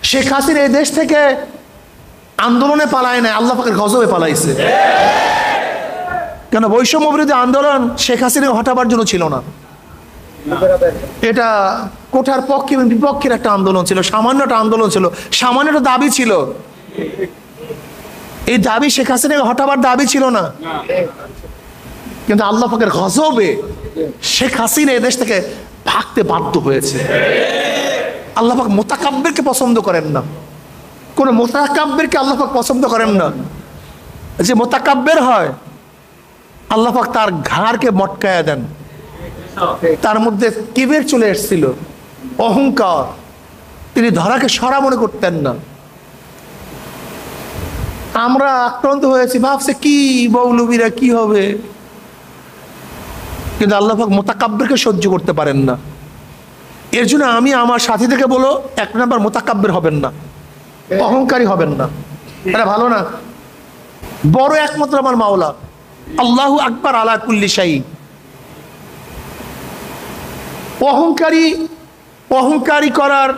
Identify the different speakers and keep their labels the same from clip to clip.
Speaker 1: শেখ হাসিনা এই দেশ থেকে আন্দোলনে পালায় না, আল্লাহ পাকের গজবে পালাইছে। কেন? বৈষম্য বিরোধী আন্দোলন শেখ হাসিনা হটাবার জন্য ছিল না, এটা কোঠার পক্ষে এবং বিপক্ষের একটা আন্দোলন ছিল, সামান্য একটা আন্দোলন ছিল, সামান্য একটা দাবি ছিল। এই দাবি শেখ হাসিনাকে হটাবার দাবি ছিল না, কিন্তু আল্লাহ পাকের গজবে শেখ হাসিনা এই দেশ থেকে ভাগতে বাধ্য হয়েছে। আল্লাহ পাক মুতাকাব্বিরকে পছন্দ করেন না, কোন মুতাকাব্বিরকে আল্লাহ পাক পছন্দ করেন না। যে মুতাকাব্বির হয় আল্লাহ পাক তার ঘাড়কে মটকায়া দেন। তার মধ্যে কিবের চলে এসেছিল, অহংকার, তিনি ধরাকে সরা মনে করতেন না। আমরা আক্রান্ত হয়েছি, ভাবছে কি মৌলবীরা কি হবে, কিন্তু আল্লাহ পাক মুতাকাব্বিরকে সহ্য করতে পারেন না। এর জন্য আমি আমার সাথীদেরকে বলো, এক নাম্বার মুতাকাব্বির হবেন না, অহংকারী হবেন না, এটা ভালো না। বড় একমাত্র আমার মাওলা, আল্লাহু আকবার আলা কুল্লি শাই। অহংকারী করার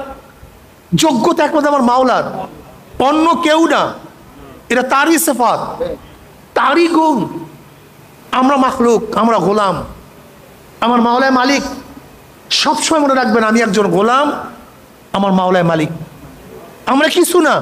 Speaker 1: যোগ্যতা একমাত্র আমার মাওলার, অন্য কেউ না। এটা তারই সিফাত, তারই গুণ। আমরা মাখলুক, আমরা গোলাম, আমার মাওলায় মালিক। সবসময় মনে রাখবেন, আমি একজন গোলাম, আমার মাওলায় মালিক, আমরা কিছু না।